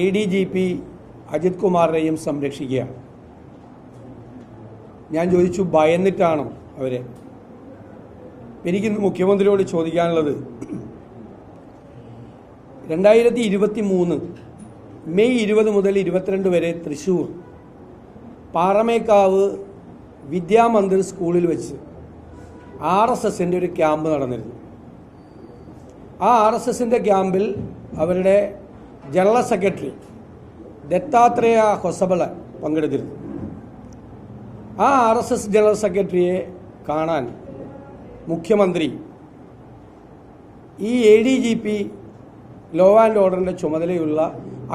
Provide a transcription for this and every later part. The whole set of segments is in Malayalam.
ADGP അജിത് കുമാറിനെയും സംരക്ഷിക്കുകയാണ്. ഞാൻ ചോദിച്ചു, ഭയന്നിട്ടാണോ അവരെ? എനിക്കിന്ന് മുഖ്യമന്ത്രിയോട് ചോദിക്കാനുള്ളത്, 2023 മെയ് 20 മുതൽ 22 വരെ തൃശ്ശൂർ പാറമേക്കാവ് വിദ്യാമന്ദിർ സ്കൂളിൽ വെച്ച് RSSൻ്റെ ഒരു ക്യാമ്പ് നടന്നിരുന്നു. ആ RSSൻ്റെ ക്യാമ്പിൽ അവരുടെ ജനറൽ സെക്രട്ടറി ദത്താത്രേയ ഹൊസബള പങ്കെടുത്തിരുന്നു. ആ RSS ജനറൽ സെക്രട്ടറിയെ കാണാൻ മുഖ്യമന്ത്രി ഈ ADGP ലോ ആൻഡ് ഓർഡറിൻ്റെ ചുമതലയുള്ള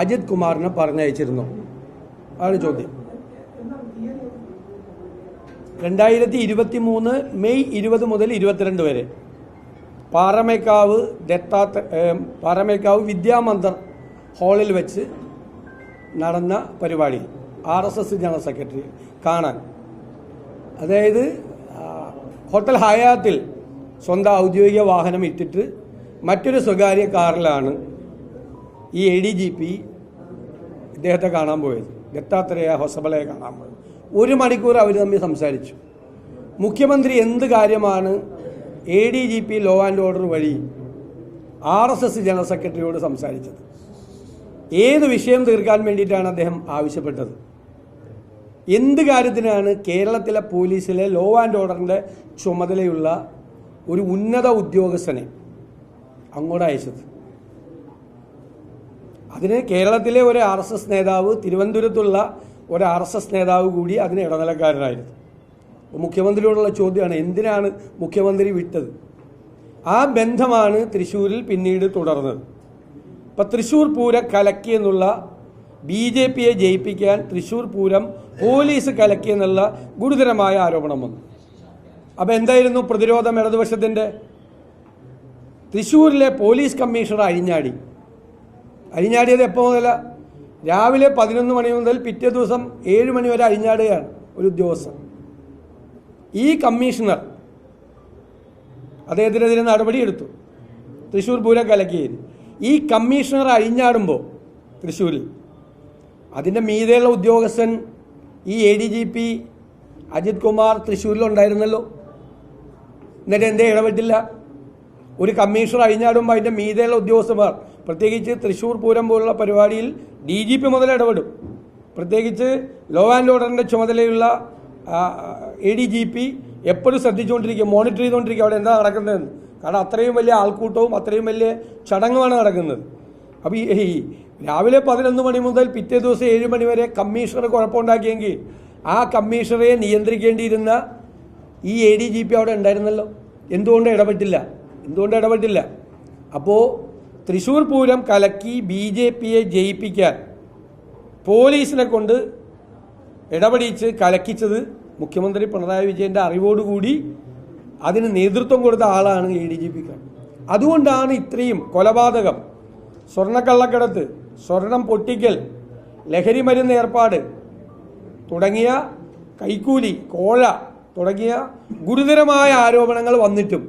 അജിത് കുമാറിനെ പറഞ്ഞയച്ചിരുന്നു. അതാണ് ചോദ്യം. 2023 മെയ് 20 മുതൽ 22 വരെ പാറമേക്കാവ് വിദ്യാമന്ദിർ ഹാളിൽ വെച്ച് നടന്ന പരിപാടി RSS ജനറൽ സെക്രട്ടറി കാണാൻ, അതായത് ഹോട്ടൽ ഹയാത്തിൽ സ്വന്തം ഔദ്യോഗിക വാഹനം ഇട്ടിട്ട് മറ്റൊരു സ്വകാര്യ കാറിലാണ് ഈ ADGP ഇദ്ദേഹത്തെ കാണാൻ പോയത്, ദത്താത്രേയ ഹൊസബളയെ കാണാൻ പോയത്. 1 മണിക്കൂർ അവർ തമ്മിൽ സംസാരിച്ചു. മുഖ്യമന്ത്രി എന്ത് കാര്യമാണ് ADGP ലോ ആൻഡ് ഓർഡർ വഴി RSS ജനറൽ സെക്രട്ടറിയോട് സംസാരിച്ചത്? ഏത് വിഷയം തീർക്കാൻ വേണ്ടിയിട്ടാണ് അദ്ദേഹം ആവശ്യപ്പെട്ടത്? എന്ത് കാര്യത്തിനാണ് കേരളത്തിലെ പോലീസിലെ ലോ ആൻഡ് ഓർഡറിൻ്റെ ചുമതലയുള്ള ഒരു ഉന്നത ഉദ്യോഗസ്ഥനെ അങ്ങോട്ട് അയച്ചത്? അതിന് കേരളത്തിലെ ഒരു RSS നേതാവ്, തിരുവനന്തപുരത്തുള്ള ഒരു RSS നേതാവ് കൂടി അതിന് ഇടനിലക്കാരനായിരുന്നു. മുഖ്യമന്ത്രിയോടുള്ള ചോദ്യമാണ്, എന്തിനാണ് മുഖ്യമന്ത്രി വിട്ടത്? ആ ബന്ധമാണ് തൃശ്ശൂരിൽ പിന്നീട് തുടർന്നത്. ഇപ്പം തൃശ്ശൂർ പൂരം കലക്കിയെന്നുള്ള BJPയെ ജയിപ്പിക്കാൻ തൃശ്ശൂർ പൂരം പോലീസ് കലക്കിയെന്നുള്ള ഗുരുതരമായ ആരോപണം വന്നു. അപ്പം എന്തായിരുന്നു പ്രതിരോധം ഇടതുപക്ഷത്തിൻ്റെ? തൃശ്ശൂരിലെ പോലീസ് കമ്മീഷണർ അഴിഞ്ഞാടിയത് എപ്പോൾ മുതല? രാവിലെ 11 മണി മുതൽ പിറ്റേ ദിവസം 7 മണി വരെ അഴിഞ്ഞാടുകയാണ് ഒരു ഉദ്യോഗസ്ഥൻ. ഈ കമ്മീഷണർ അദ്ദേഹത്തിനെതിരെ നടപടിയെടുത്തു, തൃശ്ശൂർ പൂരം കലക്കിയത്. ഈ കമ്മീഷണർ അഴിഞ്ഞാടുമ്പോൾ തൃശ്ശൂരിൽ അതിൻ്റെ മീതെയുള്ള ഉദ്യോഗസ്ഥൻ ഈ ADGP അജിത് കുമാർ തൃശ്ശൂരിലുണ്ടായിരുന്നല്ലോ. എന്നിട്ട് എന്തേ ഇടപെട്ടില്ല? ഒരു കമ്മീഷണർ അഴിഞ്ഞാടുമ്പോൾ അതിൻ്റെ മീതെയുള്ള ഉദ്യോഗസ്ഥന്മാർ, പ്രത്യേകിച്ച് തൃശ്ശൂർ പൂരം പോലുള്ള പരിപാടിയിൽ DGP മുതൽ ഇടപെടും. പ്രത്യേകിച്ച് ലോ ആൻഡ് ഓർഡറിൻ്റെ ചുമതലയുള്ള ADGP എപ്പോഴും ശ്രദ്ധിച്ചുകൊണ്ടിരിക്കുക, മോണിറ്റർ ചെയ്തുകൊണ്ടിരിക്കുക അവിടെ എന്താ നടക്കുന്നതെന്ന്. കാരണം അത്രയും വലിയ ആൾക്കൂട്ടവും അത്രയും വലിയ ചടങ്ങുമാണ് നടക്കുന്നത്. അപ്പോൾ ഈ രാവിലെ 11 മണി മുതൽ പിറ്റേ ദിവസം 7 മണി വരെ കമ്മീഷണർ കുഴപ്പമുണ്ടാക്കിയെങ്കിൽ ആ കമ്മീഷണറെ നിയന്ത്രിക്കേണ്ടിയിരുന്ന ഈ ADGP അവിടെ ഉണ്ടായിരുന്നല്ലോ. എന്തുകൊണ്ട് ഇടപെട്ടില്ല? അപ്പോൾ തൃശ്ശൂർ പൂരം കലക്കി BJPയെ ജയിപ്പിക്കാൻ പോലീസിനെ കൊണ്ട് ഇടപെടിച്ച് കലക്കിച്ചത് മുഖ്യമന്ത്രി പിണറായി വിജയൻ്റെ അറിവോടുകൂടി അതിന് നേതൃത്വം കൊടുത്ത ആളാണ് ADGP. അതുകൊണ്ടാണ് ഇത്രയും കൊലപാതകം, സ്വർണ്ണക്കള്ളക്കടത്ത്, സ്വർണം പൊട്ടിക്കൽ, ലഹരി മരുന്ന് ഏർപ്പാട് തുടങ്ങിയ കൈക്കൂലി, കോഴ തുടങ്ങിയ ഗുരുതരമായ ആരോപണങ്ങൾ വന്നിട്ടും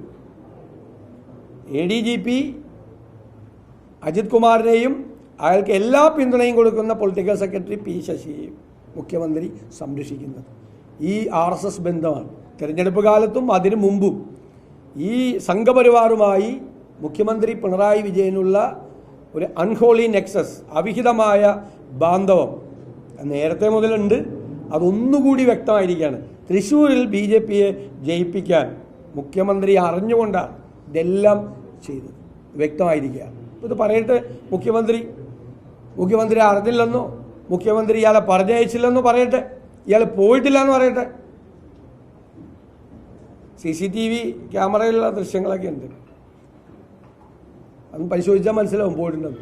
ADGP അജിത് കുമാറിനെയും അയാൾക്ക് എല്ലാ പിന്തുണയും കൊടുക്കുന്ന പൊളിറ്റിക്കൽ സെക്രട്ടറി P ശശിയെയും മുഖ്യമന്ത്രി സംരക്ഷിക്കുന്നത് ഈ RSS ബന്ധമാണ്. തെരഞ്ഞെടുപ്പ് കാലത്തും അതിനു മുമ്പും ഈ സംഘപരിവാറുമായി മുഖ്യമന്ത്രി പിണറായി വിജയനുള്ള ഒരു അൺഹോളി നെക്സസ്, അവിഹിതമായ ബാന്ധവം നേരത്തെ മുതലുണ്ട്. അതൊന്നുകൂടി വ്യക്തമായിരിക്കുകയാണ്. തൃശ്ശൂരിൽ BJPയെ ജയിപ്പിക്കാൻ മുഖ്യമന്ത്രി അറിഞ്ഞുകൊണ്ടാണ് ഇതെല്ലാം ചെയ്തത്, വ്യക്തമായിരിക്കുകയാണ്. ഇത് പറയട്ടെ മുഖ്യമന്ത്രി അറിഞ്ഞില്ലെന്നോ, മുഖ്യമന്ത്രി ഇയാളെ പറഞ്ഞയച്ചില്ലെന്നോ പറയട്ടെ, ഇയാൾ പോയിട്ടില്ല എന്ന് പറയട്ടെ. CCTV ക്യാമറയിലുള്ള ദൃശ്യങ്ങളൊക്കെ ഉണ്ട്, അത് പരിശോധിച്ചാൽ മനസ്സിലാവും പോയിട്ടുണ്ടെന്ന്.